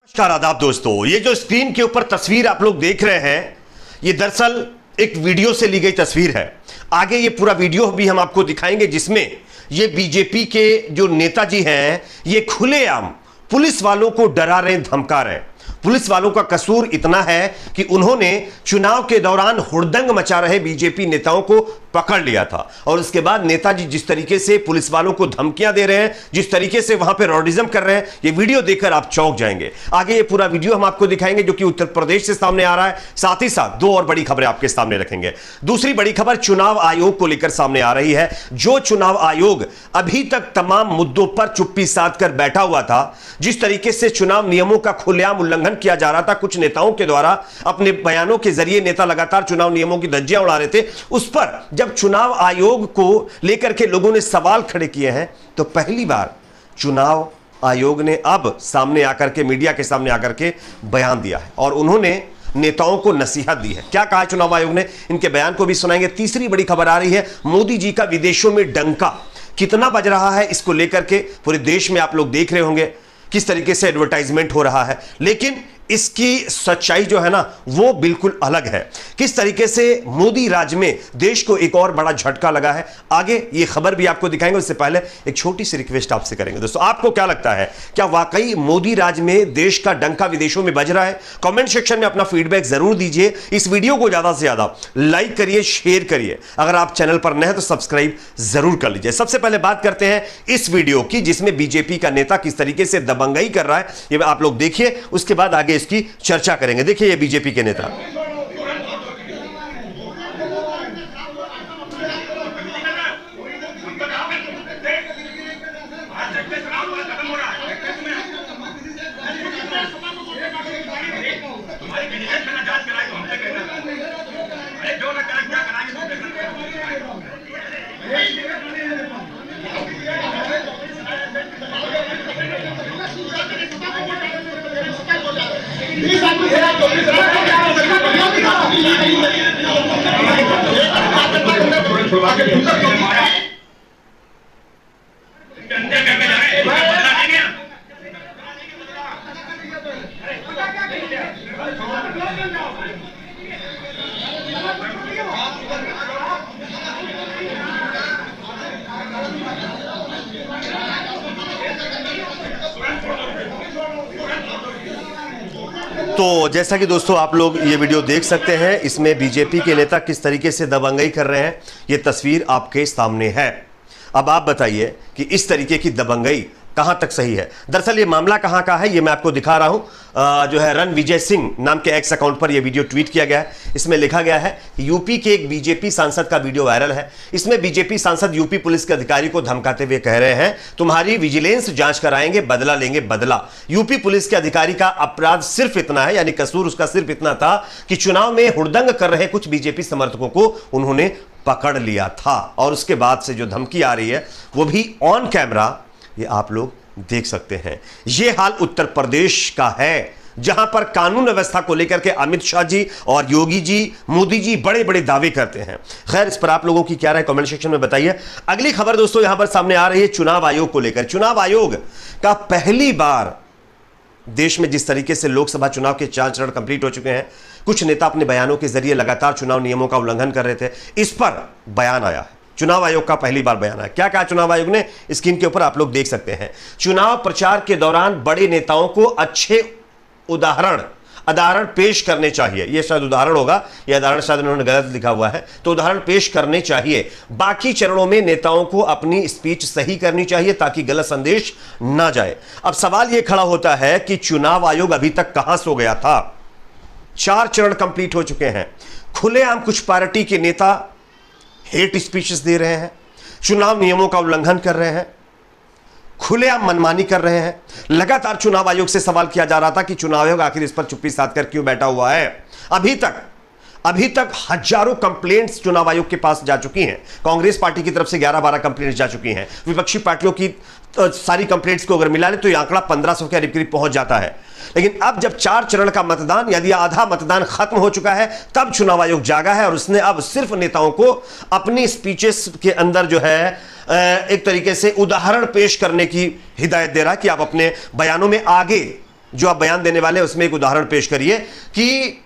नमस्कार आदाब दोस्तों, ये जो स्क्रीन के ऊपर तस्वीर आप लोग देख रहे हैं ये दरअसल एक वीडियो से ली गई तस्वीर है। आगे ये पूरा वीडियो भी हम आपको दिखाएंगे जिसमें ये बीजेपी के जो नेताजी हैं ये खुलेआम पुलिस वालों को डरा रहे, धमका रहे। पुलिस वालों का कसूर इतना है कि उन्होंने चुनाव के दौरान हुड़दंग मचा रहे बीजेपी नेताओं को पकड़ लिया था और उसके बाद नेताजी जिस तरीके से पुलिस वालों को धमकियां दे रहे हैं, जिस तरीके से वहां पे रॉडिज्म कर रहे हैं, ये वीडियो देखकर आप चौंक जाएंगे। आगे ये पूरा वीडियो हम आपको दिखाएंगे जो कि उत्तर प्रदेश से सामने आ रहा है। साथ ही साथ दो और बड़ी खबरें आपके सामने रखेंगे। दूसरी बड़ी खबर चुनाव आयोग को लेकर सामने आ रही है। जो चुनाव आयोग अभी तक तमाम मुद्दों पर चुप्पी साध कर बैठा हुआ था, जिस तरीके से चुनाव नियमों का खुलेआम उल्लंघन किया जा रहा था, कुछ नेताओं के द्वारा अपने बयानों के जरिए नेता लगातार चुनाव नियमों की धज्जियां उड़ा रहे थे, उस पर जब चुनाव आयोग को लेकर के लोगों ने सवाल खड़े किए हैं तो पहली बार चुनाव आयोग ने अब सामने आकर के, मीडिया के सामने आकर के बयान दिया है और उन्होंने नेताओं को नसीहत दी है। क्या कहा चुनाव आयोग ने, इनके बयान को भी सुनाएंगे। तीसरी बड़ी खबर आ रही है, मोदी जी का विदेशों में डंका कितना बज रहा है, इसको लेकर के पूरे देश में आप लोग देख रहे होंगे किस तरीके से एडवर्टाइजमेंट हो रहा है, लेकिन इसकी सच्चाई जो है ना वो बिल्कुल अलग है। किस तरीके से मोदी राज में देश को एक और बड़ा झटका लगा है, आगे ये खबर भी आपको दिखाएंगे। उससे पहले एक छोटी सी रिक्वेस्ट आपसे करेंगे दोस्तों, आपको क्या लगता है, क्या वाकई मोदी राज में देश का डंका विदेशों में बज रहा है? कमेंट सेक्शन में अपना फीडबैक जरूर दीजिए। इस वीडियो को ज्यादा से ज्यादा लाइक करिए, शेयर करिए। अगर आप चैनल पर नए हैं तो सब्सक्राइब जरूर कर लीजिए। सबसे पहले बात करते हैं इस वीडियो की जिसमें बीजेपी का नेता किस तरीके से दबंगई कर रहा है, ये आप लोग देखिए, उसके बाद आगे इसकी चर्चा करेंगे। देखिए ये बीजेपी के नेता। तो जैसा कि दोस्तों आप लोग ये वीडियो देख सकते हैं, इसमें बीजेपी के नेता किस तरीके से दबंगई कर रहे हैं, ये तस्वीर आपके सामने है। अब आप बताइए कि इस तरीके की दबंगई कहां तक सही है। दरअसल ये मामला कहां का है ये मैं आपको दिखा रहा हूं। जो है रणविजय सिंह नाम के एक्स अकाउंट पर यह वीडियो ट्वीट किया गया है। इसमें लिखा गया है, यूपी के एक बीजेपी सांसद का वीडियो वायरल है। इसमें बीजेपी सांसद यूपी पुलिस के अधिकारी को धमकाते हुए कह रहे हैं, तुम्हारी विजिलेंस जांच कराएंगे, बदला लेंगे बदला। यूपी पुलिस के अधिकारी का अपराध सिर्फ इतना है, यानी कसूर उसका सिर्फ इतना था कि चुनाव में हुड़दंग कर रहे कुछ बीजेपी समर्थकों को उन्होंने पकड़ लिया था और उसके बाद से जो धमकी आ रही है वो भी ऑन कैमरा, ये आप लोग देख सकते हैं। यह हाल उत्तर प्रदेश का है जहां पर कानून व्यवस्था को लेकर के अमित शाह जी और योगी जी, मोदी जी बड़े बड़े दावे करते हैं। खैर, इस पर आप लोगों की क्या राय कमेंट सेक्शन में बताइए। अगली खबर दोस्तों यहां पर सामने आ रही है चुनाव आयोग को लेकर। चुनाव आयोग का पहली बार देश में जिस तरीके से लोकसभा चुनाव के 4 चरण कंप्लीट हो चुके हैं, कुछ नेता अपने बयानों के जरिए लगातार चुनाव नियमों का उल्लंघन कर रहे थे, इस पर बयान आया है। चुनाव आयोग का पहली बार बयान है। क्या कहा चुनाव आयोग ने, स्क्रीन के ऊपर आप लोग देख सकते हैं। चुनाव प्रचार के दौरान बड़े नेताओं को अच्छे उदाहरण पेश करने चाहिए। यह शायद उदाहरण होगा, यह उदाहरण शायद उन्होंने गलत लिखा हुआ है, तो उदाहरण पेश करने चाहिए। बाकी चरणों में नेताओं को अपनी स्पीच सही करनी चाहिए ताकि गलत संदेश ना जाए। अब सवाल यह खड़ा होता है कि चुनाव आयोग अभी तक कहां सो गया था? 4 चरण कंप्लीट हो चुके हैं। खुलेआम कुछ पार्टी के नेता हेट स्पीचेस दे रहे हैं, चुनाव नियमों का उल्लंघन कर रहे हैं, खुलेआम मनमानी कर रहे हैं। लगातार चुनाव आयोग से सवाल किया जा रहा था कि चुनाव आयोग आखिर इस पर चुप्पी साध कर क्यों बैठा हुआ है। अभी तक हजारों कंप्लेंट्स चुनाव आयोग के पास जा चुकी हैं। कांग्रेस पार्टी की तरफ से 11-12 कंप्लेंट्स जा चुकी हैं। विपक्षी पार्टियों की सारी कंप्लेंट्स को अगर मिला ले तो यह आंकड़ा 1500 के करीब पहुंच जाता है। लेकिन अब जब 4 चरण का मतदान, यदि आधा मतदान खत्म हो चुका है, तब चुनाव आयोग जागा है और उसने अब सिर्फ नेताओं को अपनी स्पीचेस के अंदर जो है एक तरीके से उदाहरण पेश करने की हिदायत दे रहा है कि आप अपने बयानों में आगे जो आप बयान देने वाले हैं उसमें एक उदाहरण पेश करिए कि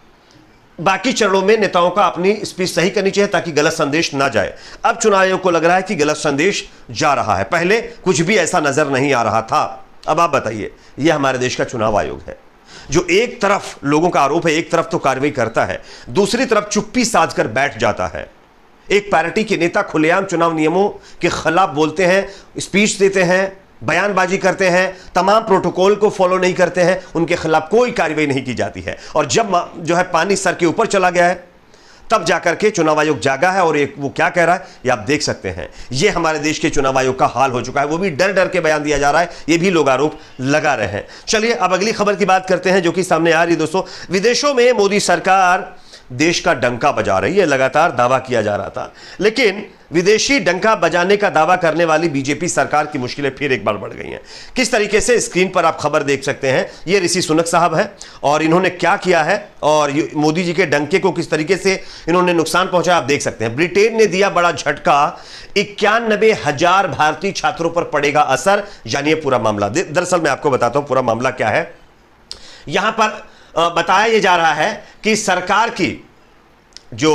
बाकी चरणों में नेताओं का अपनी स्पीच सही करनी चाहिए ताकि गलत संदेश ना जाए। अब चुनाव आयोग को लग रहा है कि गलत संदेश जा रहा है, पहले कुछ भी ऐसा नजर नहीं आ रहा था। अब आप बताइए, यह हमारे देश का चुनाव आयोग है जो एक तरफ लोगों का आरोप है, एक तरफ तो कार्रवाई करता है, दूसरी तरफ चुप्पी साध कर बैठ जाता है। एक पार्टी के नेता खुलेआम चुनाव नियमों के खिलाफ बोलते हैं, स्पीच देते हैं, बयानबाजी करते हैं, तमाम प्रोटोकॉल को फॉलो नहीं करते हैं, उनके खिलाफ कोई कार्रवाई नहीं की जाती है। और जब जो है पानी सर के ऊपर चला गया है तब जाकर के चुनाव आयोग जागा है और एक वो क्या कह रहा है ये आप देख सकते हैं। ये हमारे देश के चुनाव आयोग का हाल हो चुका है, वो भी डर डर के बयान दिया जा रहा है, ये भी लोग आरोप लगा रहे हैं। चलिए अब अगली खबर की बात करते हैं जो कि सामने आ रही है दोस्तों। विदेशों में मोदी सरकार देश का डंका बजा रही है, लगातार दावा किया जा रहा था, लेकिन विदेशी डंका बजाने का दावा करने वाली बीजेपी सरकार की मुश्किलें फिर एक बार बढ़ गई हैं। किस तरीके से, स्क्रीन पर आप खबर देख सकते हैं। ये ऋषि सुनक साहब हैं और इन्होंने क्या किया है और मोदी जी के डंके को किस तरीके से इन्होंने नुकसान पहुंचाया आप देख सकते हैं। ब्रिटेन ने दिया बड़ा झटका, 91,000 भारतीय छात्रों पर पड़ेगा असर, जानिए पूरा मामला। दरअसल मैं आपको बताता हूं पूरा मामला क्या है। यहां पर बताया यह जा रहा है कि सरकार की जो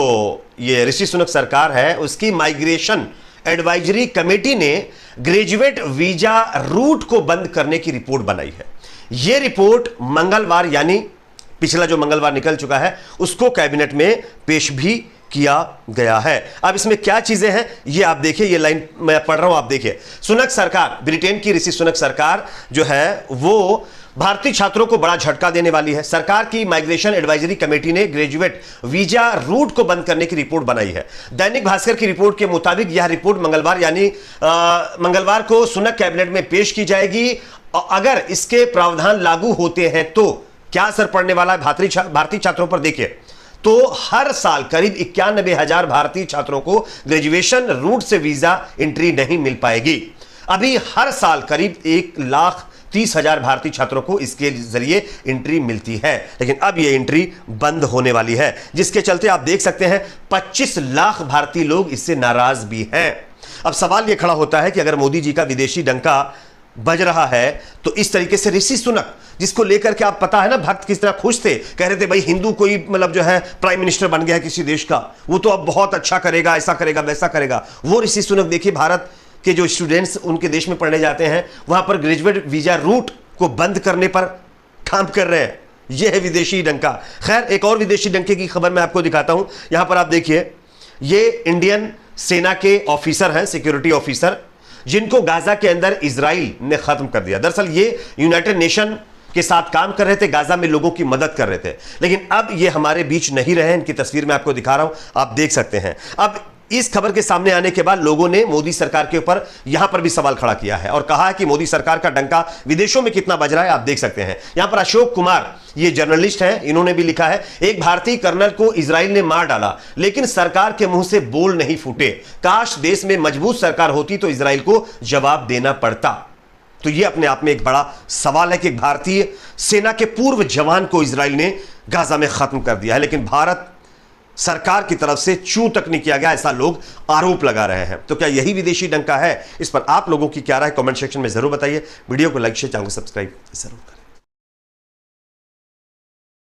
ये ऋषि सुनक सरकार है उसकी माइग्रेशन एडवाइजरी कमेटी ने ग्रेजुएट वीजा रूट को बंद करने की रिपोर्ट बनाई है। यह रिपोर्ट मंगलवार यानी पिछला जो मंगलवार निकल चुका है उसको कैबिनेट में पेश भी किया गया है। अब इसमें क्या चीजें हैं ये आप देखिए, ये लाइन मैं पढ़ रहा हूं, आप देखिए। सुनक सरकार, ब्रिटेन की ऋषि सुनक सरकार जो है वो भारतीय छात्रों को बड़ा झटका देने वाली है। सरकार की माइग्रेशन एडवाइजरी कमेटी ने ग्रेजुएट वीजा रूट को बंद करने की रिपोर्ट बनाई है। दैनिक भास्कर की रिपोर्ट के मुताबिक यह रिपोर्ट मंगलवार यानी मंगलवार को सुनक कैबिनेट में पेश की जाएगी। अगर इसके प्रावधान लागू होते हैं तो क्या असर पड़ने वाला है भारतीय छात्रों पर, देखिए तो हर साल करीब 91,000 भारतीय छात्रों को ग्रेजुएशन रूट से वीजा एंट्री नहीं मिल पाएगी। अभी हर साल करीब 1,30,000 भारतीय छात्रों को इसके जरिए एंट्री मिलती है, लेकिन अब यह एंट्री बंद होने वाली है, जिसके चलते आप देख सकते हैं 25 लाख भारतीय लोग इससे नाराज भी हैं। अब सवाल यह खड़ा होता है कि अगर मोदी जी का विदेशी डंका बज रहा है तो इस तरीके से ऋषि सुनक, जिसको लेकर के आप पता है ना भक्त किस तरह खुश थे, कह रहे थे भाई हिंदू कोई मतलब जो है प्राइम मिनिस्टर बन गया है किसी देश का, वो तो अब बहुत अच्छा करेगा, ऐसा करेगा वैसा करेगा। वो ऋषि सुनक देखिए भारत के जो स्टूडेंट्स उनके देश में पढ़ने जाते हैं वहां पर ग्रेजुएट वीजा रूट को बंद करने पर काम कर रहे हैं। यह है विदेशी डंका। खैर एक और विदेशी डंके की खबर मैं आपको दिखाता हूं। यहां पर आप देखिए, ये इंडियन सेना के ऑफिसर हैं, सिक्योरिटी ऑफिसर, जिनको गाजा के अंदर इजराइल ने खत्म कर दिया। दरअसल ये यूनाइटेड नेशन के साथ काम कर रहे थे, गाजा में लोगों की मदद कर रहे थे, लेकिन अब ये हमारे बीच नहीं रहे। इनकी तस्वीर मैं आपको दिखा रहा हूं, आप देख सकते हैं। अब इस खबर के सामने आने के बाद लोगों ने मोदी सरकार के ऊपर यहां पर भी सवाल खड़ा किया है और कहा है कि मोदी सरकार का डंका विदेशों में कितना बज रहा है, आप देख सकते हैं। यहां पर अशोक कुमार, ये जर्नलिस्ट हैं, इन्होंने भी लिखा है, एक भारतीय कर्नल को इजराइल ने मार डाला लेकिन सरकार के मुंह से बोल नहीं फूटे। काश देश में मजबूत सरकार होती तो इजराइल को जवाब देना पड़ता। तो यह अपने आप में एक बड़ा सवाल है कि भारतीय सेना के पूर्व जवान को इजराइल ने गाजा में खत्म कर दिया है, लेकिन भारत सरकार की तरफ से चूं तक नहीं किया गया, ऐसा लोग आरोप लगा रहे हैं। तो क्या यही विदेशी डंका है? इस पर आप लोगों की क्या राय कमेंट सेक्शन में जरूर बताइए। वीडियो को लाइक शेयर, चैनल को सब्सक्राइब जरूर करें।